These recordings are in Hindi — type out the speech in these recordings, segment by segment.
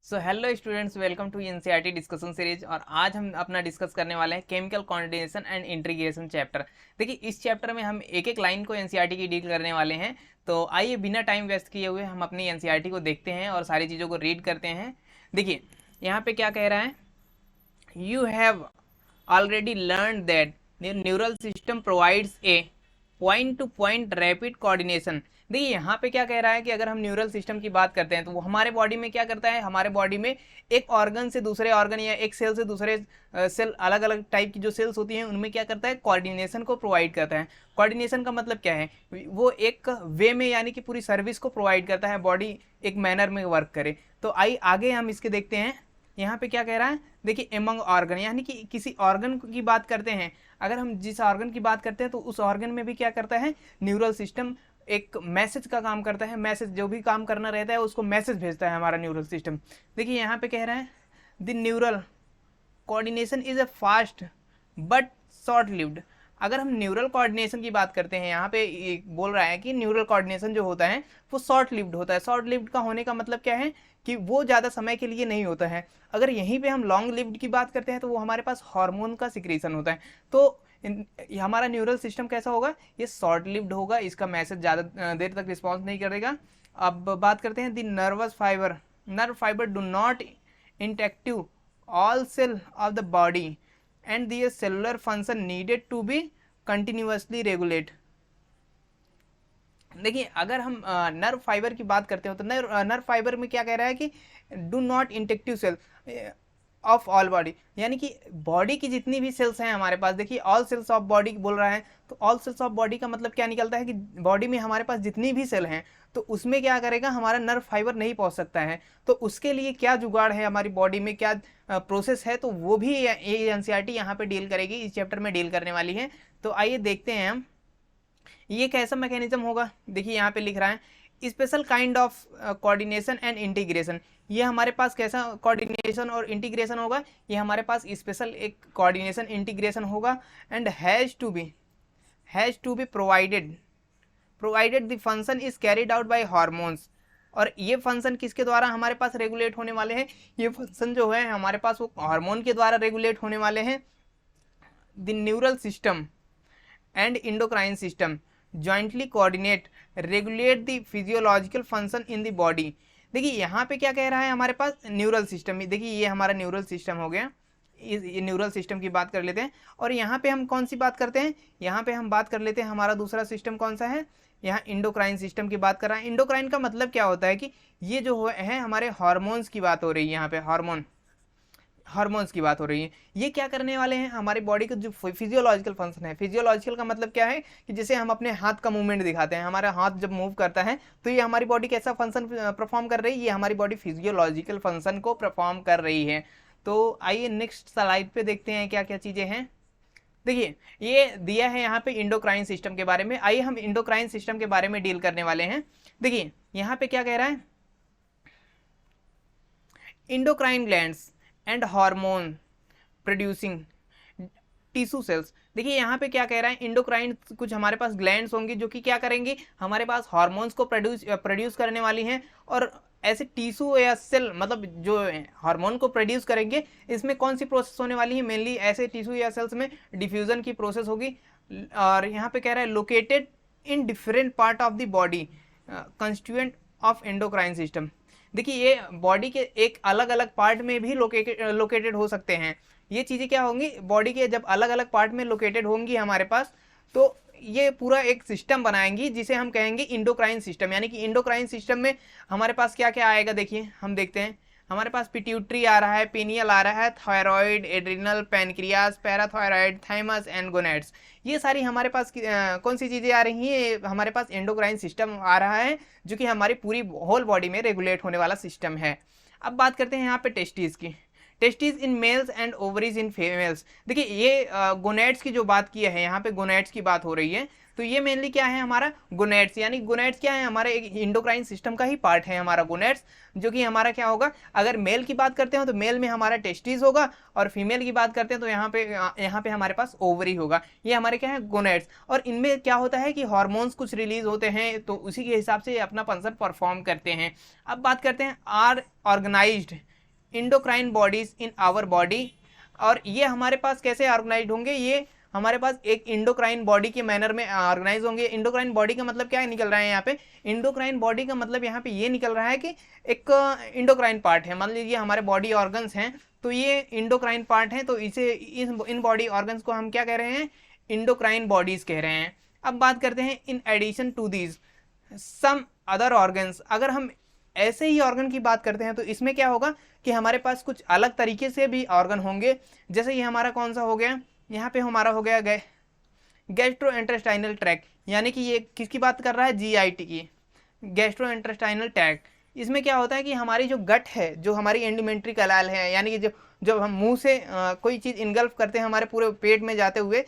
So hello students, welcome to NCERT discussion series. और आज हम अपना डिस्कस करने वाले हैं chemical coordination and integration chapter. देखिए, इस चैप्टर में हम एक एक लाइन को एनसीईआरटी की डील करने वाले हैं। तो आइए बिना टाइम वेस्ट किए हुए हम अपनी एनसीईआरटी को देखते हैं और सारी चीज़ों को रीड करते हैं। देखिए, यहाँ पे क्या कह रहा है, you have already learned that the neural system provides a point to point rapid coordination। देखिए, यहाँ पे क्या कह रहा है कि अगर हम न्यूरल सिस्टम की बात करते हैं तो वो हमारे बॉडी में क्या करता है, हमारे बॉडी में एक ऑर्गन से दूसरे ऑर्गन या एक सेल से दूसरे सेल, अलग अलग टाइप की जो सेल्स होती हैं उनमें क्या करता है, कोऑर्डिनेशन को प्रोवाइड करता है। कोऑर्डिनेशन का मतलब क्या है, वो एक वे में यानी कि पूरी सर्विस को प्रोवाइड करता है, बॉडी एक मैनर में वर्क करे। तो आइए आगे हम इसके देखते हैं। यहाँ पे क्या कह रहा है, देखिए, एमंग ऑर्गन यानी कि किसी ऑर्गन की बात करते हैं। अगर हम जिस ऑर्गन की बात करते हैं तो उस ऑर्गन में भी क्या करता है, न्यूरल सिस्टम एक मैसेज का काम करता है। मैसेज, जो भी काम करना रहता है उसको मैसेज भेजता है हमारा न्यूरल सिस्टम। देखिए, यहाँ पे कह रहा है the neural coordination is a fast but short lived. अगर हम न्यूरल कोऑर्डिनेशन की बात करते हैं, यहाँ पे बोल रहा है कि न्यूरल कोऑर्डिनेशन जो होता है वो शॉर्ट लिव्ड होता है। शॉर्ट लिव्ड का होने का मतलब क्या है कि वो ज़्यादा समय के लिए नहीं होता है। अगर यहीं पे हम लॉन्ग लिव्ड की बात करते हैं तो वो हमारे पास हार्मोन का सिक्रीशन होता है। तो हमारा न्यूरल सिस्टम कैसा होगा, ये शॉर्ट लिव्ड होगा, इसका मैसेज ज़्यादा देर तक रिस्पॉन्स नहीं करेगा। अब बात करते हैं the nervous fibre. Nerve fibre do not interactive all cell of the body and their cellular function needed to be continuously regulate। देखिए, अगर हम नर्व फाइबर की बात करते हो तो नर्व फाइबर में क्या कह रहा है कि do not interactive cell of all body, यानी कि बॉडी की जितनी भी सेल्स हैं हमारे पास। देखिए, ऑल सेल्स ऑफ बॉडी बोल रहा है तो ऑल सेल्स ऑफ बॉडी का मतलब क्या निकलता है कि बॉडी में हमारे पास जितनी भी सेल हैं तो उसमें क्या करेगा, हमारा नर्व फाइबर नहीं पहुंच सकता है। तो उसके लिए क्या जुगाड़ है, हमारी बॉडी में क्या प्रोसेस है, तो वो भी एनसीईआरटी यहाँ पे डील करेगी, इस चैप्टर में डील करने वाली है। तो आइए देखते हैं हम ये कैसा मैकेनिज्म होगा। देखिए, यहाँ पे लिख रहा है special kind of coordination and integration. ये हमारे पास कैसा कोऑर्डिनेशन और इंटीग्रेशन होगा, ये हमारे पास स्पेशल एक कोऑर्डिनेशन इंटीग्रेशन होगा। And has to be provided the function is carried out by hormones. और ये फंक्शन किसके द्वारा हमारे पास रेगुलेट होने वाले हैं, ये फंक्शन जो है हमारे पास वो हार्मोन के द्वारा रेगुलेट होने वाले हैं। The neural system and endocrine system jointly coordinate regulate the physiological function in the body. देखिए, यहाँ पे क्या कह रहा है, हमारे पास न्यूरल सिस्टम, देखिए ये हमारा न्यूरल सिस्टम हो गया। ये न्यूरल सिस्टम की बात कर लेते हैं। और यहाँ पे हम कौन सी बात करते हैं, यहाँ पे हम बात कर लेते हैं हमारा दूसरा सिस्टम कौन सा है, यहाँ इंडोक्राइन सिस्टम की बात कर रहा है। इंडोक्राइन का मतलब क्या होता है कि ये जो है हमारे हार्मोन्स की बात हो रही है। यहाँ पे हार्मोन्स की बात हो रही है। ये क्या करने वाले हैं, हमारी बॉडी का जो फिजियोलॉजिकल फंक्शन है। फिजियोलॉजिकल का मतलब क्या है कि जैसे हम अपने हाथ का मूवमेंट दिखाते हैं, हमारा हाथ जब मूव करता है तो ये हमारी बॉडी कैसा फंक्शन परफॉर्म कर रही है, ये हमारी बॉडी फिजियोलॉजिकल फंक्शन को परफॉर्म कर रही है। तो आइए नेक्स्ट स्लाइड पे देखते हैं क्या क्या चीज़ें हैं। देखिए, ये दिया है यहाँ पे इंडोक्राइन सिस्टम के बारे में। आइए हम इंडोक्राइन सिस्टम के बारे में डील करने वाले हैं। देखिए, यहाँ पे क्या कह रहा है, endocrine glands and hormone producing tissue cells. देखिए, यहाँ पे क्या कह रहा है, इंडोक्राइन कुछ हमारे पास ग्लैंड्स होंगी जो कि क्या करेंगे, हमारे पास हार्मोन्स को प्रोड्यूस करने वाली हैं। और ऐसे टिश्यू या सेल, मतलब जो हार्मोन को प्रोड्यूस करेंगे, इसमें कौन सी प्रोसेस होने वाली है, मेनली ऐसे टिश्यू या सेल्स में डिफ्यूजन की प्रोसेस होगी। और यहाँ पे कह रहा है located in different part of the body constituent of endocrine system. देखिए, ये बॉडी के एक अलग अलग पार्ट में भी लोकेटेड हो सकते हैं। ये चीज़ें क्या होंगी, बॉडी के जब अलग अलग पार्ट में लोकेटेड होंगी हमारे पास, तो ये पूरा एक सिस्टम बनाएंगी जिसे हम कहेंगे इंडोक्राइन सिस्टम। यानी कि इंडोक्राइन सिस्टम में हमारे पास क्या क्या आएगा, देखिए हम देखते हैं। हमारे पास पिट्यूटरी आ रहा है, पीनियल आ रहा है, thyroid, adrenal, pancreas, parathyroid, thymus and gonads. ये सारी हमारे पास कौन सी चीज़ें आ रही हैं, हमारे पास एंडोक्राइन सिस्टम आ रहा है जो कि हमारी पूरी होल बॉडी में रेगुलेट होने वाला सिस्टम है। अब बात करते हैं यहाँ पे टेस्टिस की। Testis in males and ovaries in females. देखिए, ये गोनेड्स की जो बात की है, यहाँ पे गोनेड्स की बात हो रही है। तो ये मेनली क्या है, हमारा गोनेड्स, यानी गोनेड्स क्या है, हमारे एक इंडोक्राइन सिस्टम का ही पार्ट है हमारा गोनेड्स, जो कि हमारा क्या होगा, अगर मेल की बात करते हो तो मेल में हमारा टेस्टिस होगा, और फीमेल की बात करते हैं तो यहाँ पे हमारे पास ओवरी होगा। ये हमारे क्या है, गोनेड्स। और इनमें क्या होता है कि हार्मोन्स कुछ रिलीज होते हैं, तो उसी के हिसाब से अपना फंक्शन परफॉर्म करते हैं। अब बात करते हैं are organised endocrine bodies in our body, और ये हमारे पास कैसे ऑर्गेनाइज होंगे, ये हमारे पास एक इंडोक्राइन बॉडी के मैनर में ऑर्गेनाइज होंगे। इंडोक्राइन बॉडी का मतलब क्या निकल रहा है यहाँ पे, इंडोक्राइन बॉडी का मतलब यहाँ पे ये निकल रहा है कि एक इंडोक्राइन पार्ट है, मान लीजिए हमारे बॉडी ऑर्गन्स हैं तो ये इंडोक्राइन पार्ट है, तो इसे इन बॉडी ऑर्गन्स को हम क्या कह रहे हैं, इंडोक्राइन बॉडीज कह रहे हैं। अब बात करते हैं in addition to these some other organs, अगर हम ऐसे ही ऑर्गन की बात करते हैं तो इसमें क्या होगा कि हमारे पास कुछ अलग तरीके से भी ऑर्गन होंगे। जैसे ये हमारा कौन सा हो गया, यहाँ पे हमारा हो गया गैस्ट्रोइंटेस्टाइनल ट्रैक्ट, यानी कि ये किसकी बात कर रहा है, जीआईटी की, गैस्ट्रोइंटेस्टाइनल ट्रैक्ट। इसमें क्या होता है कि हमारी जो गट है, जो हमारी एंडोमेंट्री कैनाल है, यानी कि जब हम मुंह से कोई चीज़ इनगल्फ करते हैं हमारे पूरे पेट में जाते हुए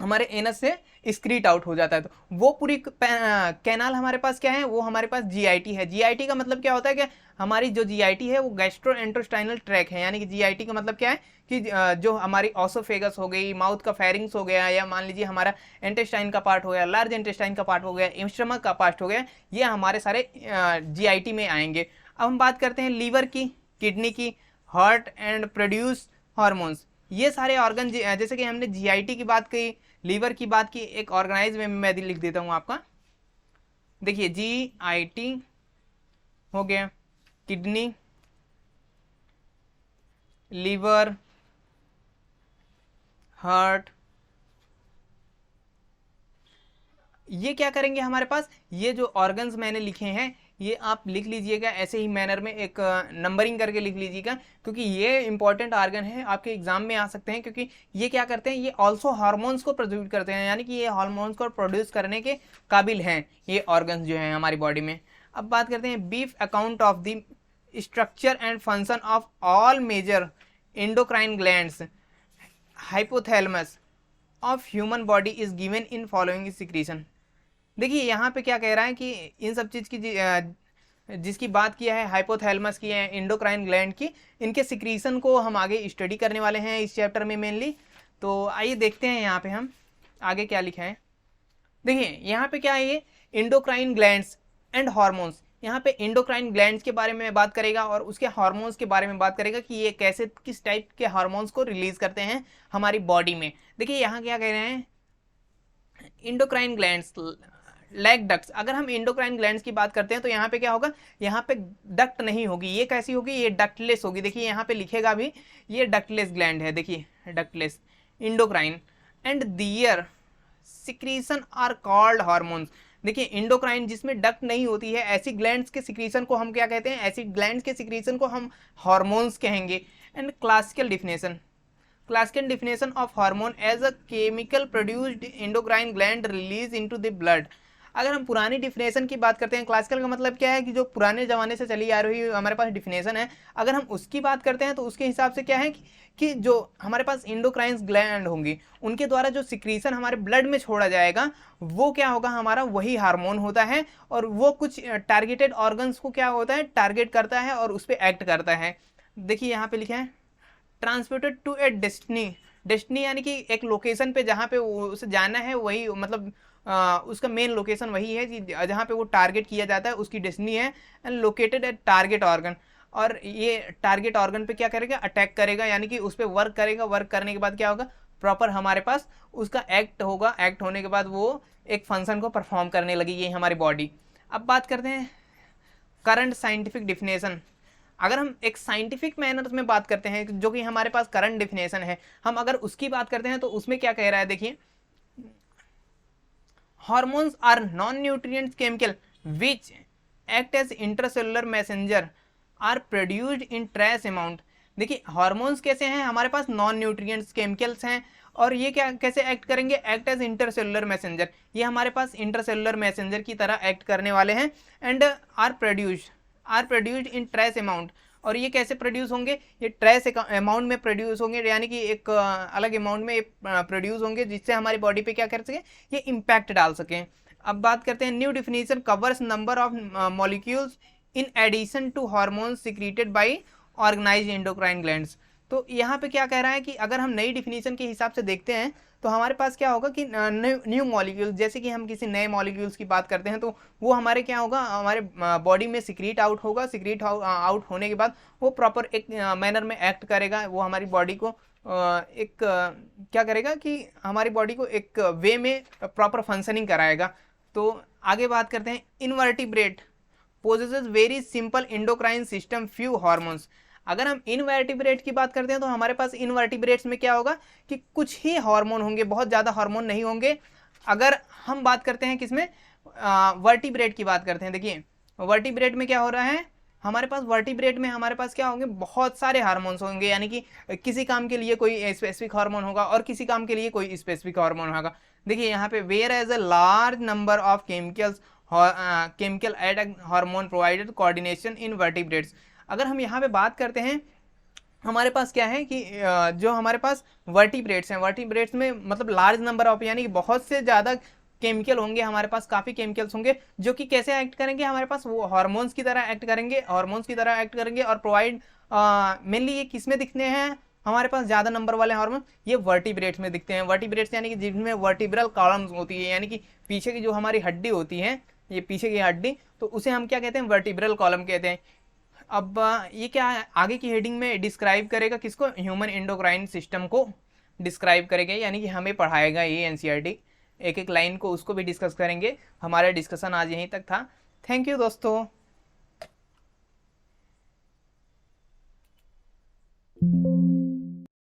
हमारे एनस से एक्सक्रीट आउट हो जाता है, तो वो पूरी कैनाल हमारे पास क्या है, वो हमारे पास जीआईटी है। जीआईटी का मतलब क्या होता है कि हमारी जो जीआईटी है वो गैस्ट्रोइंटेस्टाइनल ट्रैक है, यानी कि जीआईटी का मतलब क्या है कि जो हमारी ऑसोफेगस हो गई, माउथ का फेरिंग्स हो गया, या मान लीजिए हमारा इंटेस्टाइन का पार्ट हो गया, लार्ज इंटेस्टाइन का पार्ट हो गया, स्टमक का पार्ट हो गया, ये हमारे सारे जीआईटी में आएंगे। अब हम बात करते हैं लीवर की, किडनी की, हार्ट एंड प्रोड्यूस हार्मोन्स। ये सारे ऑर्गन, जैसे कि हमने जीआईटी की बात की, लीवर की बात की, एक ऑर्गेनाइज में मैं लिख देता हूँ आपका, देखिए जीआईटी हो गया, किडनी, लीवर, हार्ट, ये क्या करेंगे हमारे पास, ये जो ऑर्गन्स मैंने लिखे हैं ये आप लिख लीजिएगा ऐसे ही मैनर में, एक नंबरिंग करके लिख लीजिएगा, क्योंकि ये इंपॉर्टेंट ऑर्गन है, आपके एग्जाम में आ सकते हैं, क्योंकि ये क्या करते हैं, ये ऑल्सो हार्मोन्स को प्रोड्यूस करते हैं, यानी कि ये हार्मोन्स को प्रोड्यूस करने के काबिल हैं ये ऑर्गन्स जो हैं हमारी बॉडी में। अब बात करते हैं बीफ account of the structure and function of all major endocrine glands hypothalamus of human body is given in following secretion. देखिए यहाँ पे क्या कह रहा है कि इन सब चीज़ की जिसकी बात किया है, हाइपोथैलेमस की है, इंडोक्राइन ग्लैंड की, इनके सिक्रीशन को हम आगे स्टडी करने वाले हैं इस चैप्टर में मेनली। तो आइए देखते हैं यहाँ पे हम आगे क्या लिखा है। देखिए यहाँ पे क्या है, ये इंडोक्राइन ग्लैंड्स एंड हार्मोन्स, यहाँ पे इंडोक्राइन ग्लैंड्स के बारे में बात करेगा और उसके हार्मोन्स के बारे में बात करेगा कि ये कैसे, किस टाइप के हार्मोन्स को रिलीज करते हैं हमारी बॉडी में। देखिए यहाँ क्या कह रहे हैं, इंडोक्राइन ग्लैंड्स लैक डक्ट्स। अगर हम इंडोक्राइन ग्लैंड्स की बात करते हैं तो यहाँ पे क्या होगा, यहाँ पे डक्ट नहीं होगी, ये कैसी होगी, ये डक्टलेस होगी। देखिए यहाँ पे लिखेगा भी, ये डक्टलेस ग्लैंड है, देखिए ductless endocrine and their secretion are called hormones. देखिए इंडोक्राइन जिसमें डक्ट नहीं होती है, ऐसी ग्लैंड्स के सिक्रीशन को हम क्या कहते हैं, ऐसी ग्लैंड्स के सिक्रीशन को हम हार्मोन्स कहेंगे। And classical definition of hormone as a chemical produced endocrine gland release into the blood. अगर हम पुरानी डिफिनेशन की बात करते हैं, क्लासिकल का मतलब क्या है कि जो पुराने ज़माने से चली आ रही हमारे पास डिफिनेशन है, अगर हम उसकी बात करते हैं तो उसके हिसाब से क्या है कि जो हमारे पास इंडोक्राइन ग्लैंड होंगी उनके द्वारा जो सिक्रीशन हमारे ब्लड में छोड़ा जाएगा वो क्या होगा, हमारा वही हार्मोन होता है, और वो कुछ टारगेटेड ऑर्गन्स को क्या होता है, टारगेट करता है और उस पर एक्ट करता है। देखिए यहाँ पे लिखा है ट्रांसपोर्टेड टू ए डेस्टिनी यानी कि एक लोकेशन पे जहाँ पे उसे जाना है, वही मतलब उसका मेन लोकेशन वही है जहाँ पे वो टारगेट किया जाता है, उसकी डेस्टिनी है। And located at target organ, और ये टारगेट ऑर्गन पे क्या करेगा, अटैक करेगा, यानी कि उस पर वर्क करेगा। वर्क करने के बाद क्या होगा, प्रॉपर हमारे पास उसका एक्ट होगा, एक्ट होने के बाद वो एक फंक्शन को परफॉर्म करने लगेगी हमारी बॉडी। अब बात करते हैं करंट साइंटिफिक डिफिनेशन। अगर हम एक साइंटिफिक मैनर में बात करते हैं, जो कि हमारे पास करंट डिफिनेशन है, हम अगर उसकी बात करते हैं तो उसमें क्या कह रहा है, देखिए hormones are non nutrients chemical which act as intercellular messenger are produced in trace amount. देखिए हार्मोन्स कैसे हैं, हमारे पास नॉन न्यूट्रिएंट्स केमिकल्स हैं, और ये क्या कैसे एक्ट करेंगे, एक्ट एज इंटरसेलुलर मैसेंजर, ये हमारे पास इंटरसेलुलर मैसेंजर की तरह एक्ट करने वाले हैं। And are produced in trace amount, और ये कैसे प्रोड्यूस होंगे, ये ट्रेस अमाउंट में प्रोड्यूस होंगे, यानी कि एक अलग अमाउंट में प्रोड्यूस होंगे, जिससे हमारी बॉडी पे क्या कर सके, ये इम्पैक्ट डाल सकें। अब बात करते हैं new definition covers number of molecules in addition to hormones secreted by organised endocrine glands. तो यहाँ पे क्या कह रहा है कि अगर हम नई डिफिनीशन के हिसाब से देखते हैं तो हमारे पास क्या होगा कि न्यू मॉलिक्यूल्स, जैसे कि हम किसी नए मॉलिक्यूल्स की बात करते हैं तो वो हमारे क्या होगा, हमारे बॉडी में सिक्रीट आउट होगा। सिक्रीट आउट होने के बाद वो प्रॉपर एक मैनर में एक्ट करेगा, वो हमारी बॉडी को एक क्या करेगा कि हमारी बॉडी को एक वे में प्रॉपर फंक्शनिंग कराएगा। तो आगे बात करते हैं, invertebrate possesses very simple endocrine system, few hormones. अगर हम इनवर्टिब्रेट की बात करते हैं तो हमारे पास इनवर्टिब्रेट्स में क्या होगा कि कुछ ही हार्मोन होंगे, बहुत ज़्यादा हार्मोन नहीं होंगे। अगर हम बात करते हैं किसमें, वर्टिब्रेट की बात करते हैं, देखिए वर्टिब्रेट में क्या हो रहा है, हमारे पास वर्टिब्रेट में हमारे पास क्या होंगे, बहुत सारे हार्मोन्स होंगे, यानी कि किसी काम के लिए कोई स्पेसिफिक हार्मोन होगा और किसी काम के लिए कोई स्पेसिफिक हार्मोन होगा। देखिए यहाँ पे where as a large number of chemicals chemical act hormone provided coordination in vertebrates. अगर हम यहाँ पे बात करते हैं, हमारे पास क्या है कि जो हमारे पास वर्टिब्रेट्स हैं, वर्टिब्रेट्स में मतलब लार्ज नंबर ऑफ, यानी कि बहुत से ज़्यादा केमिकल होंगे, हमारे पास काफ़ी केमिकल्स होंगे जो कि कैसे एक्ट करेंगे, हमारे पास वो हार्मोन्स की तरह एक्ट करेंगे, और प्रोवाइड मेनली ये किस में दिखते हैं, हमारे पास ज़्यादा नंबर वाले हार्मोन ये वर्टिब्रेट्स में दिखते हैं। वर्टिब्रेट्स यानी कि जिनमें वर्टिब्रल कॉलम्स होती है, यानी कि पीछे की जो हमारी हड्डी होती है, ये पीछे की हड्डी, तो उसे हम क्या कहते हैं, वर्टिब्रल कॉलम कहते हैं। अब ये क्या है, आगे की हेडिंग में डिस्क्राइब करेगा किसको, ह्यूमन एंडोक्राइन सिस्टम को डिस्क्राइब करेगा, यानी कि हमें पढ़ाएगा ये एनसीईआरटी, एक एक लाइन को उसको भी डिस्कस करेंगे। हमारा डिस्कशन आज यहीं तक था। थैंक यू दोस्तों।